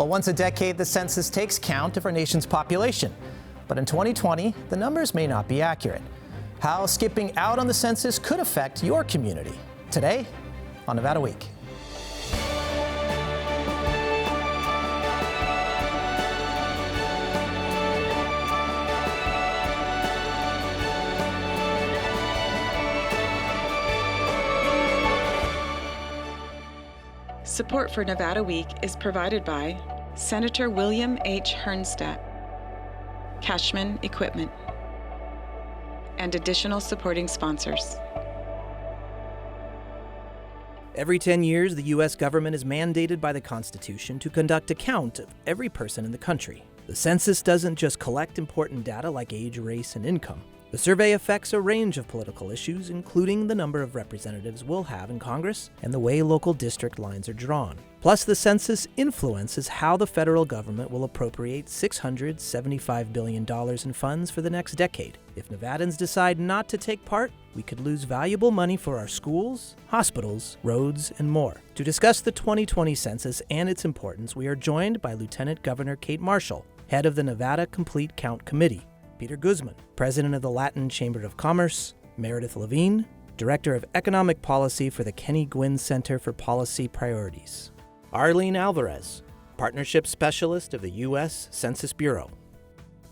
Well, once a decade, the census takes count of our nation's population. But in 2020, the numbers may not be accurate. How skipping out on the census could affect your community. Today on Nevada Week. Support for Nevada Week is provided by Senator William H. Hernstat, Cashman Equipment, and additional supporting sponsors. Every 10 years, the U.S. government is mandated by the Constitution to conduct a count of every person in the country. The census doesn't just collect important data like age, race, and income. The survey affects a range of political issues, including the number of representatives we'll have in Congress and the way local district lines are drawn. Plus, the census influences how the federal government will appropriate $675 billion in funds for the next decade. If Nevadans decide not to take part, we could lose valuable money for our schools, hospitals, roads, and more. To discuss the 2020 census and its importance, we are joined by Lieutenant Governor Kate Marshall, head of the Nevada Complete Count Committee, Peter Guzman, president of the Latin Chamber of Commerce, Meredith Levine, director of economic policy for the Guinn Center for Policy Priorities, Arlene Alvarez, partnership specialist of the U.S. Census Bureau.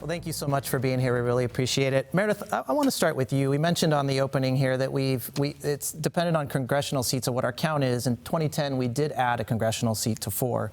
Well, thank you so much for being here. We really appreciate it. Meredith, I want to start with you. We mentioned on the opening here that it's dependent on congressional seats of what our count is. In 2010, we did add a congressional seat to 4.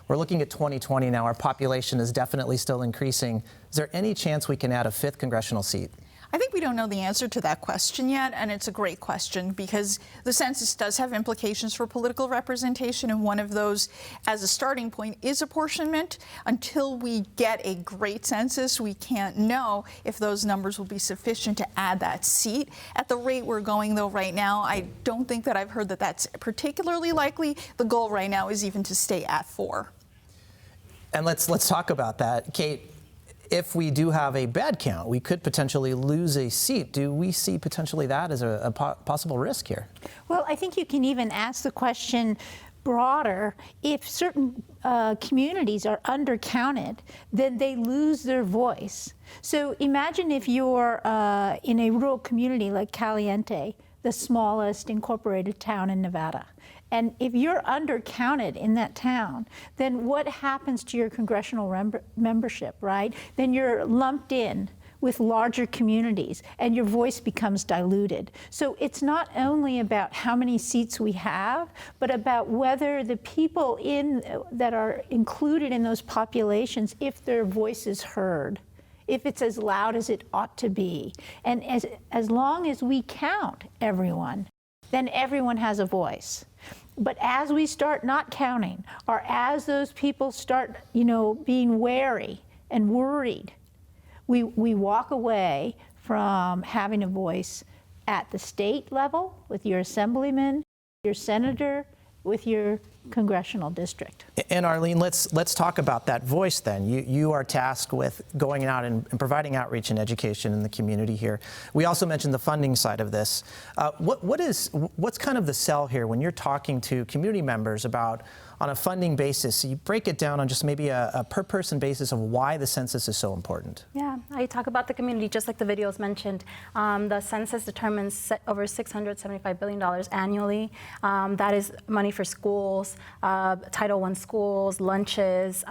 We're looking at 2020 now. Our population is definitely still increasing. Is there any chance we can add a 5th congressional seat? I think we don't know the answer to that question yet, and it's a great question because the census does have implications for political representation, and one of those, as a starting point, is apportionment. Until we get a great census, we can't know if those numbers will be sufficient to add that seat. At the rate we're going, though, right now, I don't think that I've heard that that's particularly likely. The goal right now is even to stay at 4. And let's talk about that. Kate, if we do have a bad count, we could potentially lose a seat. Do we see potentially that as a possible risk here? Well, I think you can even ask the question broader. If certain communities are undercounted, then they lose their voice. So imagine if you're in a rural community like Caliente, the smallest incorporated town in Nevada. And if you're undercounted in that town, then what happens to your congressional membership, right? Then you're lumped in with larger communities and your voice becomes diluted. So it's not only about how many seats we have, but about whether the people that are included in those populations, if their voice is heard, if it's as loud as it ought to be. And as long as we count everyone, then everyone has a voice. But as we start not counting, or as those people start, being wary and worried, we walk away from having a voice at the state level with your assemblyman, your senator, with your congressional district. And Arlene, let's talk about that voice then. You are tasked with going out and providing outreach and education in the community here. We also mentioned the funding side of this. What's kind of the sell here when you're talking to community members about, on a funding basis, you break it down on just maybe a per person basis of why the census is so important? Yeah, I talk about the community just like the videos mentioned. The census determines over $675 billion annually. That is money for schools, Title I schools, lunches,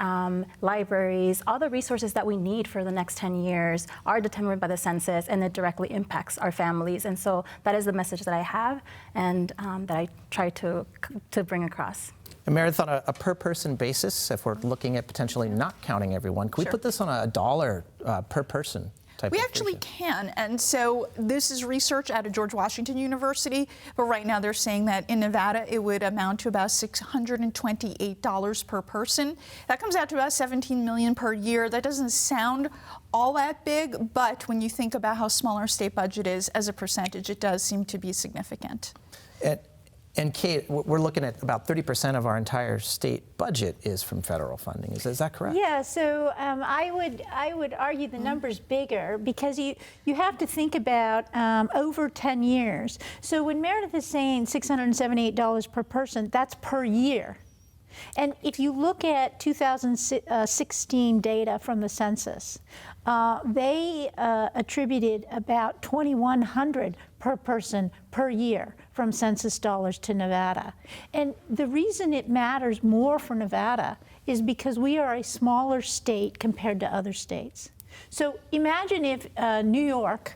libraries. All the resources that we need for the next 10 years are determined by the census, and it directly impacts our families. And so that is the message that I have and that I try to bring across. And Meredith, on a per-person basis, if we're looking at potentially not counting everyone, can we put this on a dollar per person type We of actually ratio? can, and so this is research out of George Washington University, but right now they're saying that in Nevada it would amount to about $628 per person. That comes out to about $17 million per year. That doesn't sound all that big, but when you think about how small our state budget is as a percentage, it does seem to be significant. And Kate, we're looking at about 30% of our entire state budget is from federal funding. Is that correct? Yeah. So I would argue the number's bigger because you have to think about over 10 years. So when Meredith is saying $678 per person, that's per year. And if you look at 2016 data from the census, they attributed about $2,100 per person per year from census dollars to Nevada. And the reason it matters more for Nevada is because we are a smaller state compared to other states. So imagine if New York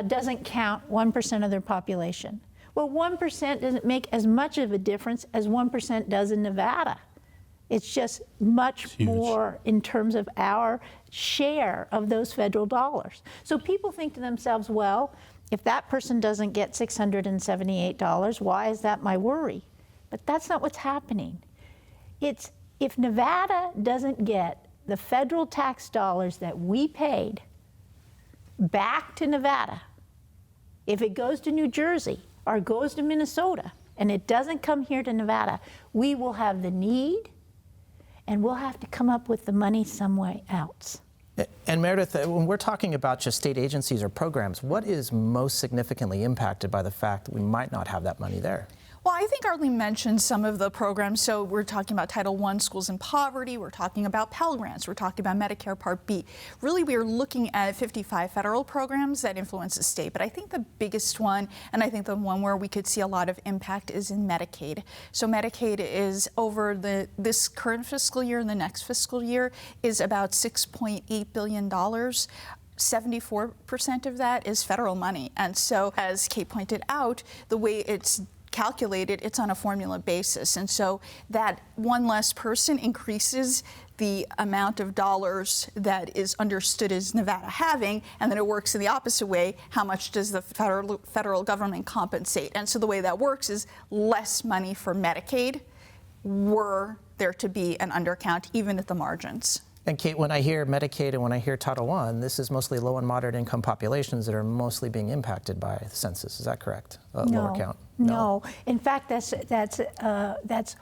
doesn't count 1% of their population. Well, 1% doesn't make as much of a difference as 1% does in Nevada. It's just much more in terms of our share of those federal dollars. So people think to themselves, well, if that person doesn't get $678, why is that my worry? But that's not what's happening. It's if Nevada doesn't get the federal tax dollars that we paid back to Nevada, if it goes to New Jersey or goes to Minnesota and it doesn't come here to Nevada, we will have the need and we'll have to come up with the money some way else. And Meredith, when we're talking about just state agencies or programs, what is most significantly impacted by the fact that we might not have that money there? Well, I think Arlene mentioned some of the programs. So we're talking about Title I schools in poverty. We're talking about Pell Grants. We're talking about Medicare Part B. Really, we are looking at 55 federal programs that influence the state. But I think the biggest one, and I think the one where we could see a lot of impact, is in Medicaid. So Medicaid is over this current fiscal year and the next fiscal year is about $6.8 billion. 74% of that is federal money. And so, as Kate pointed out, the way it's calculated, it's on a formula basis. And so that one less person increases the amount of dollars that is understood as Nevada having, and then it works in the opposite way. How much does the federal government compensate? And so the way that works is less money for Medicaid were there to be an undercount, even at the margins. And Kate, when I hear Medicaid and when I hear Title I, this is mostly low and moderate income populations that are mostly being impacted by the census. Is that correct? Lower count? No. In fact, that's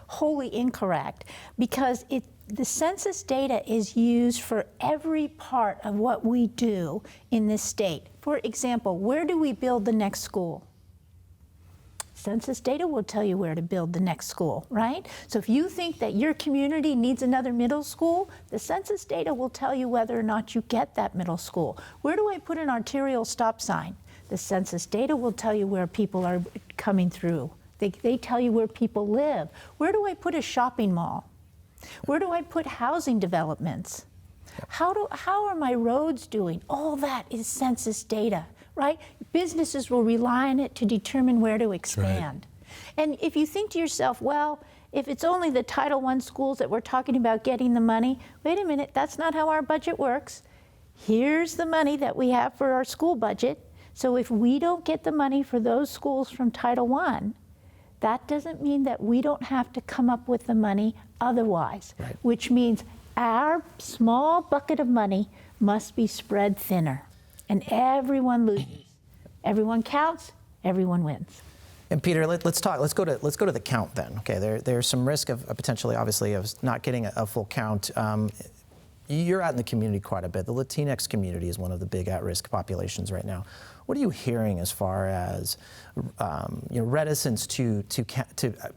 wholly incorrect, because the census data is used for every part of what we do in this state. For example, where do we build the next school? Census data will tell you where to build the next school, right? So if you think that your community needs another middle school, the census data will tell you whether or not you get that middle school. Where do I put an arterial stop sign? The census data will tell you where people are coming through. They tell you where people live. Where do I put a shopping mall? Where do I put housing developments? How are my roads doing? All that is census data, right? Businesses will rely on it to determine where to expand. Right. And if you think to yourself, well, if it's only the Title I schools that we're talking about getting the money, wait a minute, that's not how our budget works. Here's the money that we have for our school budget. So if we don't get the money for those schools from Title I, that doesn't mean that we don't have to come up with the money otherwise, right. Which means our small bucket of money must be spread thinner, and everyone loses. Everyone counts, everyone wins. And Peter, let's talk. Let's go to the count then. Okay, there's some risk of potentially, obviously, of not getting a full count. You're out in the community quite a bit. The Latinx community is one of the big at-risk populations right now. What are you hearing as far as reticence to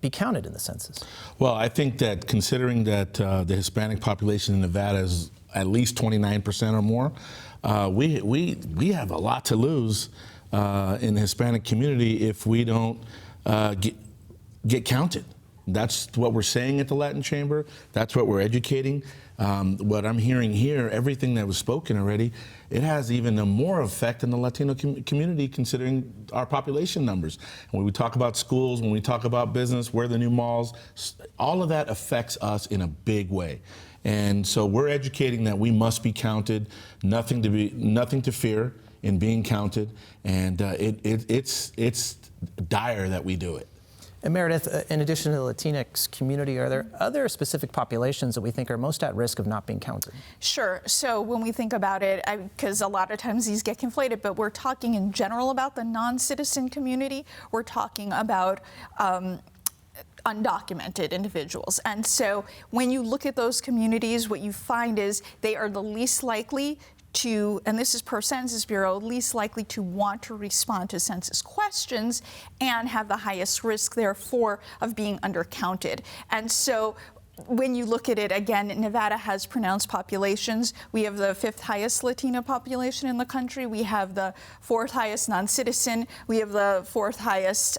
be counted in the census? Well, I think that considering that the Hispanic population in Nevada is at least 29% or more, we have a lot to lose in the Hispanic community if we don't get counted. That's what we're saying at the Latin Chamber. That's what we're educating. What I'm hearing here, everything that was spoken already, it has even a more effect in the Latino community considering our population numbers. When we talk about schools, when we talk about business, where the new malls, all of that affects us in a big way. And so we're educating that we must be counted, nothing to fear in being counted, and it's dire that we do it. And Meredith, in addition to the Latinx community, are there other specific populations that we think are most at risk of not being counted? Sure. So when we think about it, because a lot of times these get conflated, but we're talking in general about the non-citizen community. We're talking about undocumented individuals. And so when you look at those communities, what you find is they are the least likely to, and this is per Census Bureau, least likely to want to respond to census questions and have the highest risk, therefore, of being undercounted. And so when you look at it, again, Nevada has pronounced populations. We have the 5th highest Latino population in the country. We have the 4th highest non-citizen. We have the 4th highest,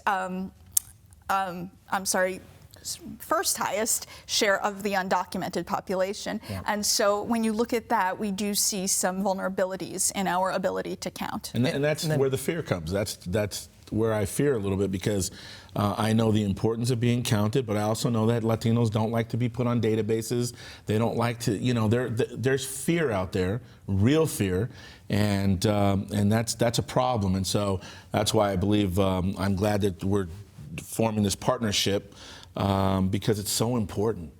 first highest share of the undocumented population. Yeah. And so when you look at that, we do see some vulnerabilities in our ability to count. And that's where the fear comes. That's where I fear a little bit, because I know the importance of being counted, but I also know that Latinos don't like to be put on databases. They don't like to, there's fear out there, real fear, and that's a problem. And so that's why I believe I'm glad that we're forming this partnership, because it's so important.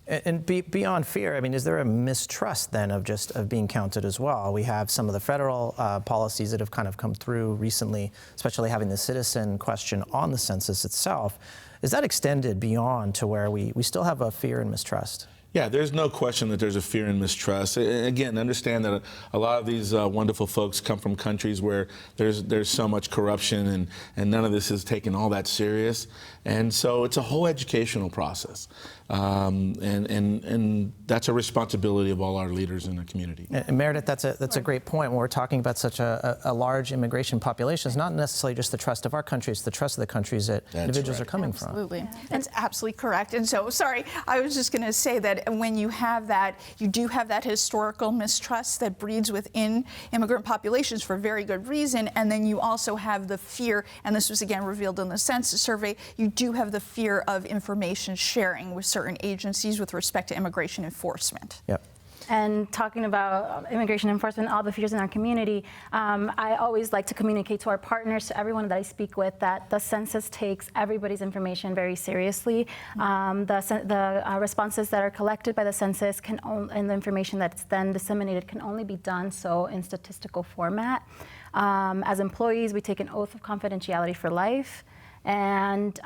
And beyond fear, I mean, is there a mistrust then of being counted as well? We have some of the federal policies that have kind of come through recently, especially having the citizen question on the census itself. Is that extended beyond to where we still have a fear and mistrust? Yeah, there's no question that there's a fear and mistrust. Again, understand that a lot of these wonderful folks come from countries where there's so much corruption, and none of this is taken all that serious. And so it's a whole educational process. And that's a responsibility of all our leaders in the community. And Meredith, that's a great point. When we're talking about such a large immigration population, it's not necessarily just the trust of our country, it's the trust of the countries that individuals are coming from. Absolutely. That's absolutely correct. And so, sorry, I was just going to say that when you have that, you do have that historical mistrust that breeds within immigrant populations for very good reason, and then you also have the fear, and this was again revealed in the census survey, you do have the fear of information sharing with certain agencies with respect to immigration enforcement. Yep. And talking about immigration enforcement, all the fears in our community, I always like to communicate to our partners, to everyone that I speak with, that the census takes everybody's information very seriously. The responses that are collected by the census and the information that's then disseminated can only be done so in statistical format. As employees, we take an oath of confidentiality for life. And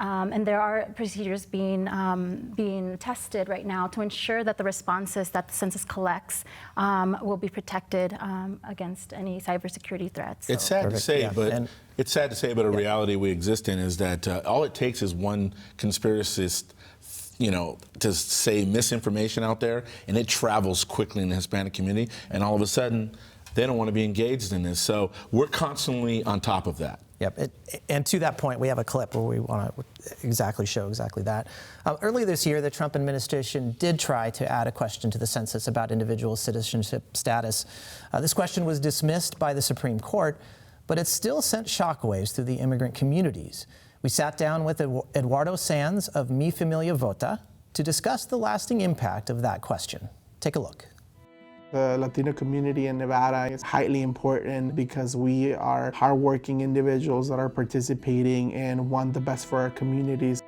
there are procedures being tested right now to ensure that the responses that the census collects will be protected against any cybersecurity threats. So. It's sad to say, but a reality we exist in is that all it takes is one conspiracist, to say misinformation out there, and it travels quickly in the Hispanic community, and all of a sudden, they don't want to be engaged in this. So we're constantly on top of that. Yep, and to that point, we have a clip where we want to show exactly that. Earlier this year, the Trump administration did try to add a question to the census about individual citizenship status. This question was dismissed by the Supreme Court, but it still sent shockwaves through the immigrant communities. We sat down with Eduardo Sanz of Mi Familia Vota to discuss the lasting impact of that question. Take a look. The Latino community in Nevada is highly important because we are hardworking individuals that are participating and want the best for our communities.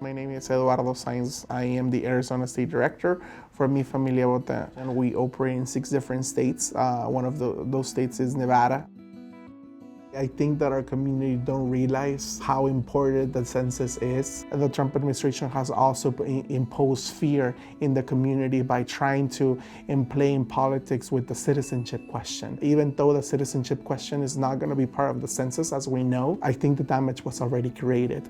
My name is Eduardo Sanz. I am the Arizona State Director for Mi Familia Vota, and we operate in 6 different states. One of those states is Nevada. I think that our community don't realize how important the census is. The Trump administration has also imposed fear in the community by trying to play in politics with the citizenship question. Even though the citizenship question is not going to be part of the census, as we know, I think the damage was already created.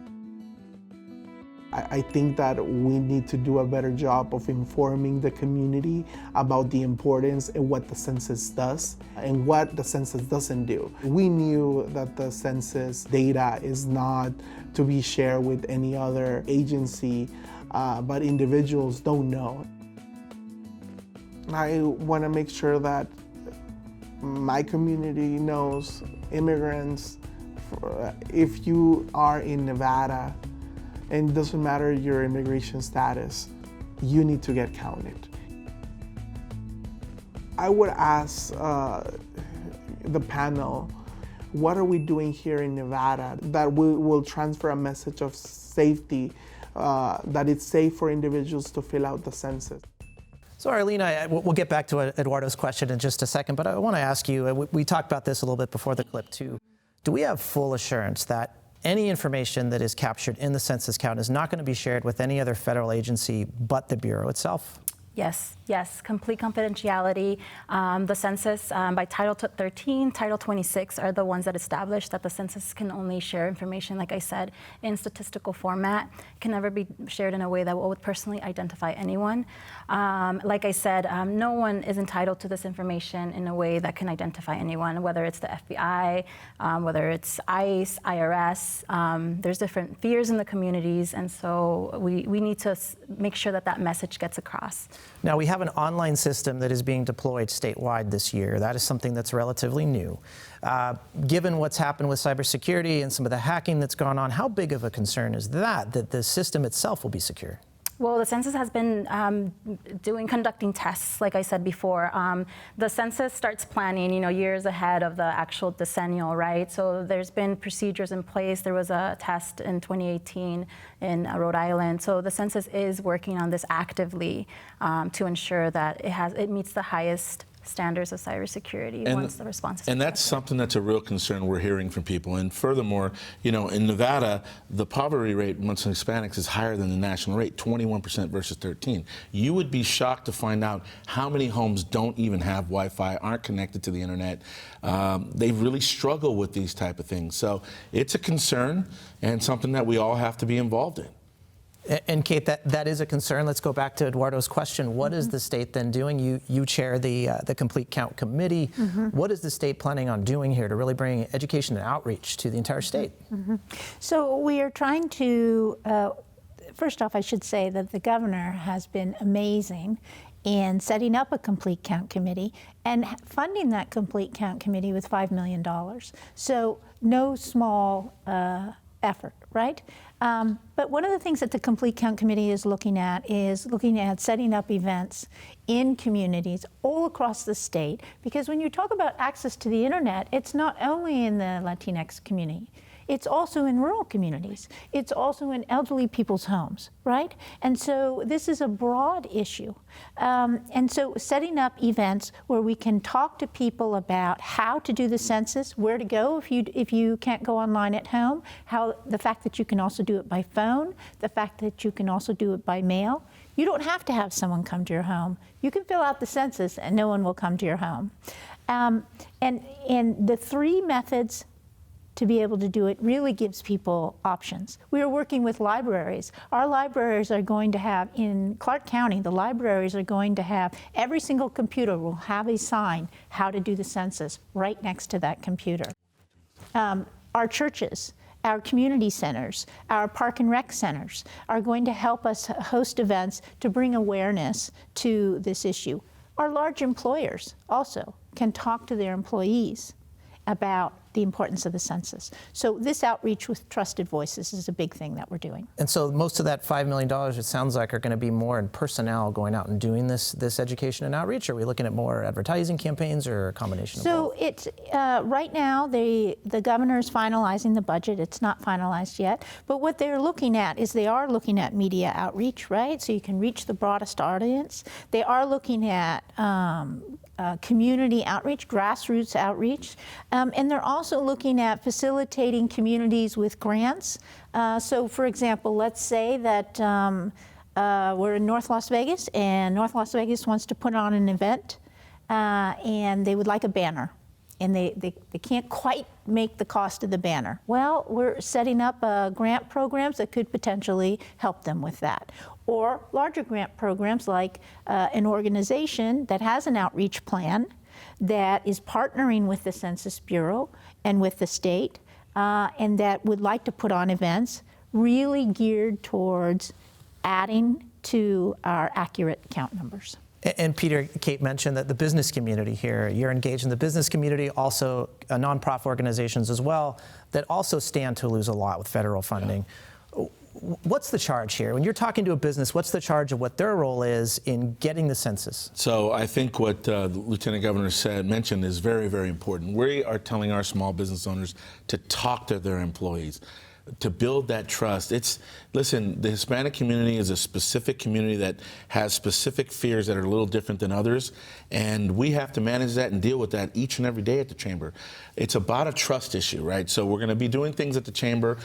I think that we need to do a better job of informing the community about the importance and what the census does and what the census doesn't do. We knew that the census data is not to be shared with any other agency, but individuals don't know. I want to make sure that my community knows, immigrants, if you are in Nevada, and it doesn't matter your immigration status, you need to get counted. I would ask the panel, what are we doing here in Nevada that will transfer a message of safety, that it's safe for individuals to fill out the census? So Arlene, we'll get back to Eduardo's question in just a second, but I want to ask you, we talked about this a little bit before the clip too. Do we have full assurance that any information that is captured in the census count is not going to be shared with any other federal agency but the Bureau itself? Yes, complete confidentiality. The census, by Title 13, Title 26 are the ones that establish that the census can only share information, like I said, in statistical format. It can never be shared in a way that would personally identify anyone. Like I said, no one is entitled to this information in a way that can identify anyone, whether it's the FBI, whether it's ICE, IRS. There's different fears in the communities, and so we need to make sure that that message gets across. Now, we have an online system that is being deployed statewide this year. That is something that's relatively new. Given what's happened with cybersecurity and some of the hacking that's gone on, how big of a concern is that the system itself will be secure? Well, the census has been conducting tests, like I said before. The census starts planning, years ahead of the actual decennial, right? So there's been procedures in place. There was a test in 2018 in Rhode Island. So the census is working on this actively to ensure that it meets the highest standards of cybersecurity once the response is And that's accepted. something that's a real concern we're hearing from people. And furthermore, in Nevada, the poverty rate amongst Hispanics is higher than the national rate, 21% versus 13%. You would be shocked to find out how many homes don't even have Wi-Fi, aren't connected to the internet. They really struggle with these type of things. So it's a concern and something that we all have to be involved in. And Kate, that is a concern. Let's go back to Eduardo's question. What is the state then doing? You chair the Complete Count Committee. What is the state planning on doing here to really bring education and outreach to the entire state? So we are trying to, first off, I should say that the governor has been amazing in setting up a Complete Count Committee and funding that Complete Count Committee with $5 million. So no small effort, right? But one of the things that the Complete Count Committee is looking at setting up events in communities all across the state, because when you talk about access to the internet, it's not only in the Latinx community. It's also in rural communities. It's also in elderly people's homes, right? And so this is a broad issue. And so setting up events where we can talk to people about how to do the census, where to go if you can't go online at home, the fact that you can also do it by phone, the fact that you can also do it by mail. You don't have to have someone come to your home. You can fill out the census and no one will come to your home. And the three methods to be able to do it really gives people options. We are working with libraries. Our libraries are going to have, in Clark County, the libraries are going to have, every single computer will have a sign, how to do the census, right next to that computer. Our churches, our community centers, our park and rec centers are going to help us host events to bring awareness to this issue. Our large employers also can talk to their employees about the importance of the census. So this outreach with trusted voices is a big thing that we're doing. And so most of that $5 million, it sounds like, are going to be more in personnel going out and doing this education and outreach? Or are we looking at more advertising campaigns or a combination of both? So it's, right now, the governor is finalizing the budget. It's not finalized yet. But what they're looking at is they are looking at media outreach, right? So you can reach the broadest audience. They are looking at community outreach, grassroots outreach, and they're also looking at facilitating communities with grants. So for example, let's say that we're in North Las Vegas and North Las Vegas wants to put on an event and they would like a banner and they can't quite make the cost of the banner. Well, we're setting up grant programs that could potentially help them with that. Or larger grant programs like an organization that has an outreach plan that is partnering with the Census Bureau and with the state and that would like to put on events really geared towards adding to our accurate count numbers. And Peter, Kate mentioned that the business community here, you're engaged in the business community, also nonprofit organizations as well, that also stand to lose a lot with federal funding. Yeah. What's the charge here? When you're talking to a business, what's the charge of what their role is in getting the census? So I think what the Lieutenant Governor mentioned is very, very important. We are telling our small business owners to talk to their employees. to build that trust. Listen, the Hispanic community is a specific community that has specific fears that are a little different than others, and we have to manage that and deal with that each and every day at the Chamber. It's about a trust issue, right? So we're going to be doing things at the Chamber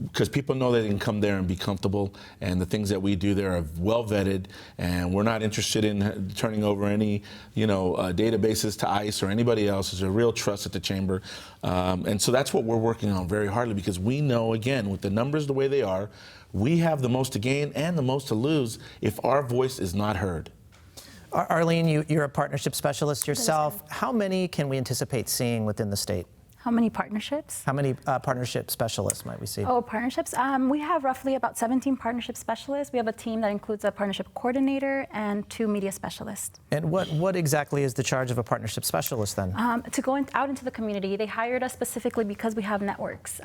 because people know they can come there and be comfortable, and the things that we do there are well vetted, and we're not interested in turning over any, databases to ICE or anybody else. There's a real trust at the Chamber, and so that's what we're working on very hardly, because we know, again, with the numbers the way they are, we have the most to gain and the most to lose if our voice is not heard. Arlene, you're a partnership specialist yourself. How many can we anticipate seeing within the state? How many partnerships? How many partnership specialists might we see? Oh, partnerships. We have roughly about 17 partnership specialists. We have a team that includes a partnership coordinator and 2 media specialists. And what exactly is the charge of a partnership specialist then? To go out into the community. They hired us specifically because we have networks.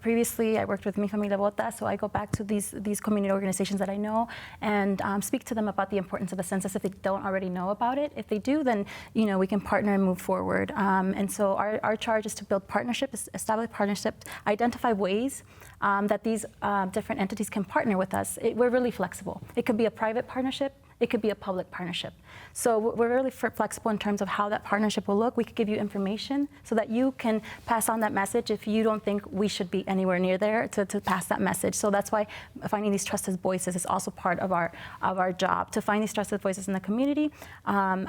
Previously I worked with Mi Familia Vota, so I go back to these community organizations that I know and speak to them about the importance of the census if they don't already know about it. If they do, then we can partner and move forward. And so our charge is to build partnerships, establish partnerships, identify ways that these different entities can partner with us. We're really flexible. It could be a private partnership. It could be a public partnership. So we're really flexible in terms of how that partnership will look. We could give you information so that you can pass on that message if you don't think we should be anywhere near there to pass that message. So that's why finding these trusted voices is also part of our job, to find these trusted voices in the community,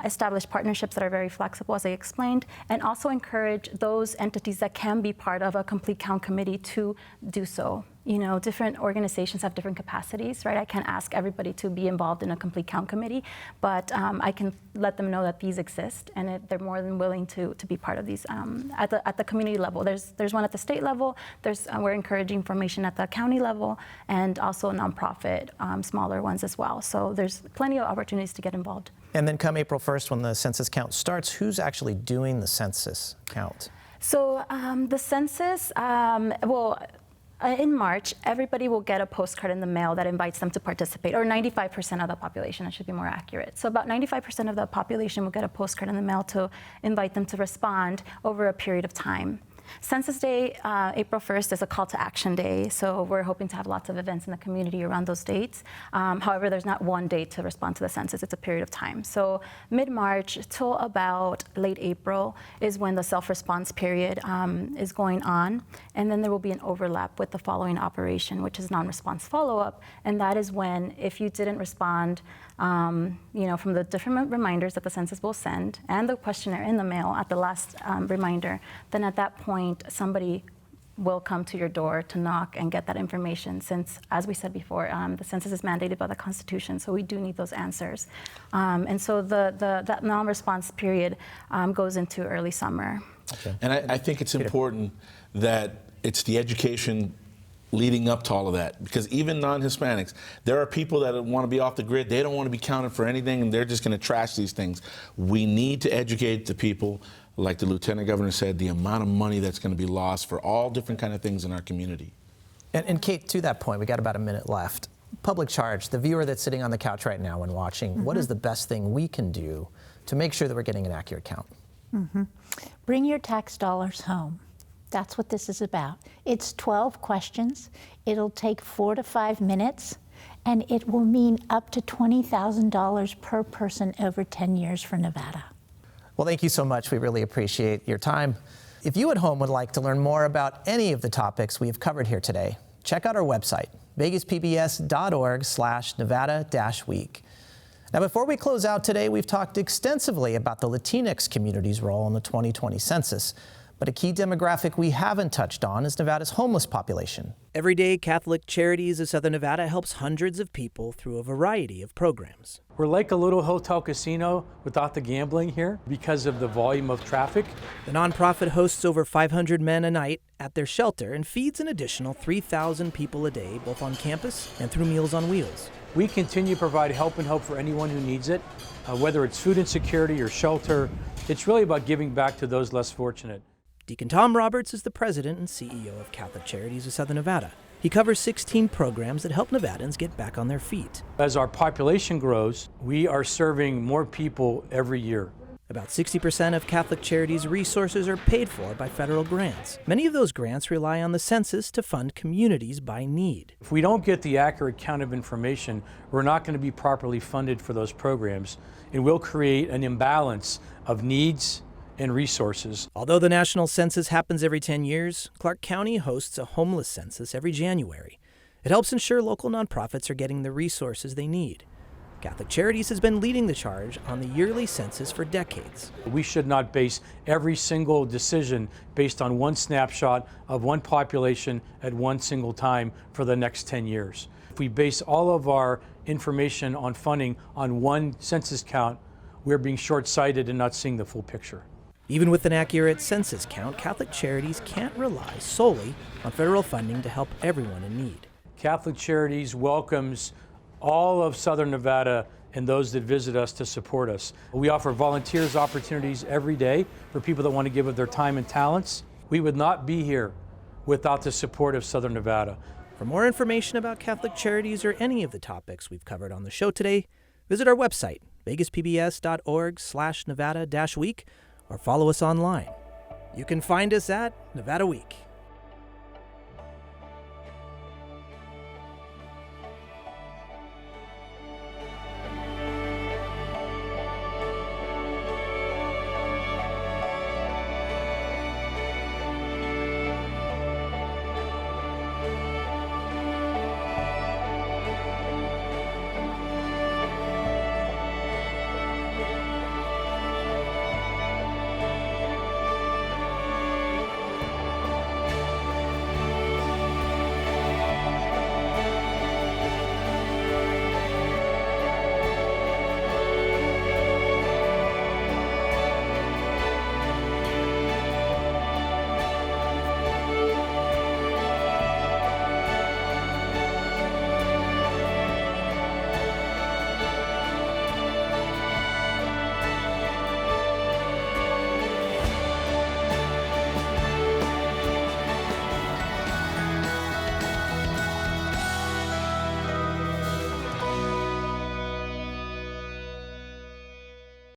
establish partnerships that are very flexible, as I explained, and also encourage those entities that can be part of a complete count committee to do so. Different organizations have different capacities, right? I can't ask everybody to be involved in a complete count committee, but I can let them know that these exist, and they're more than willing to be part of these at the community level. There's one at the state level. We're encouraging formation at the county level, and also nonprofit, smaller ones as well. So there's plenty of opportunities to get involved. And then come April 1st, when the census count starts, who's actually doing the census count? So the census, in March, everybody will get a postcard in the mail that invites them to participate, or 95% of the population, I should be more accurate. So about 95% of the population will get a postcard in the mail to invite them to respond over a period of time. Census Day, April 1st, is a call to action day, so we're hoping to have lots of events in the community around those dates. However, there's not one date to respond to the census, it's a period of time. So mid-March till about late April is when the self-response period is going on, and then there will be an overlap with the following operation, which is non-response follow-up, and that is when, if you didn't respond, from the different reminders that the census will send and the questionnaire in the mail at the last reminder, then at that point somebody will come to your door to knock and get that information, since, as we said before, the census is mandated by the Constitution, so we do need those answers. And so that non-response period goes into early summer. Okay. And I think it's important that it's the education leading up to all of that, because even non-Hispanics, there are people that want to be off the grid. They don't want to be counted for anything, and they're just going to trash these things. We need to educate the people, like the Lieutenant Governor said, the amount of money that's going to be lost for all different kind of things in our community. And Kate, to that point, we got about a minute left. Public charge, the viewer that's sitting on the couch right now and watching, what is the best thing we can do to make sure that we're getting an accurate count? Bring your tax dollars home. That's what this is about. It's 12 questions. It'll take 4 to 5 minutes, and it will mean up to $20,000 per person over 10 years for Nevada. Well, thank you so much. We really appreciate your time. If you at home would like to learn more about any of the topics we have covered here today, check out our website, vegaspbs.org/Nevada-week. Now, before we close out today, we've talked extensively about the Latinx community's role in the 2020 census. But a key demographic we haven't touched on is Nevada's homeless population. Every day, Catholic Charities of Southern Nevada helps hundreds of people through a variety of programs. We're like a little hotel casino without the gambling here because of the volume of traffic. The nonprofit hosts over 500 men a night at their shelter and feeds an additional 3,000 people a day, both on campus and through Meals on Wheels. We continue to provide help and hope for anyone who needs it, whether it's food insecurity or shelter. It's really about giving back to those less fortunate. Deacon Tom Roberts is the president and CEO of Catholic Charities of Southern Nevada. He covers 16 programs that help Nevadans get back on their feet. As our population grows, we are serving more people every year. About 60% of Catholic Charities' resources are paid for by federal grants. Many of those grants rely on the census to fund communities by need. If we don't get the accurate count of information, we're not going to be properly funded for those programs, and we'll create an imbalance of needs and resources. Although the national census happens every 10 years, Clark County hosts a homeless census every January. It helps ensure local nonprofits are getting the resources they need. Catholic Charities has been leading the charge on the yearly census for decades. We should not base every single decision based on one snapshot of one population at one single time for the next 10 years. If we base all of our information on funding on one census count, we're being short-sighted and not seeing the full picture. Even with an accurate census count, Catholic Charities can't rely solely on federal funding to help everyone in need. Catholic Charities welcomes all of Southern Nevada and those that visit us to support us. We offer volunteers opportunities every day for people that want to give of their time and talents. We would not be here without the support of Southern Nevada. For more information about Catholic Charities or any of the topics we've covered on the show today, visit our website, vegaspbs.org/Nevada-week, or follow us online. You can find us at Nevada Week.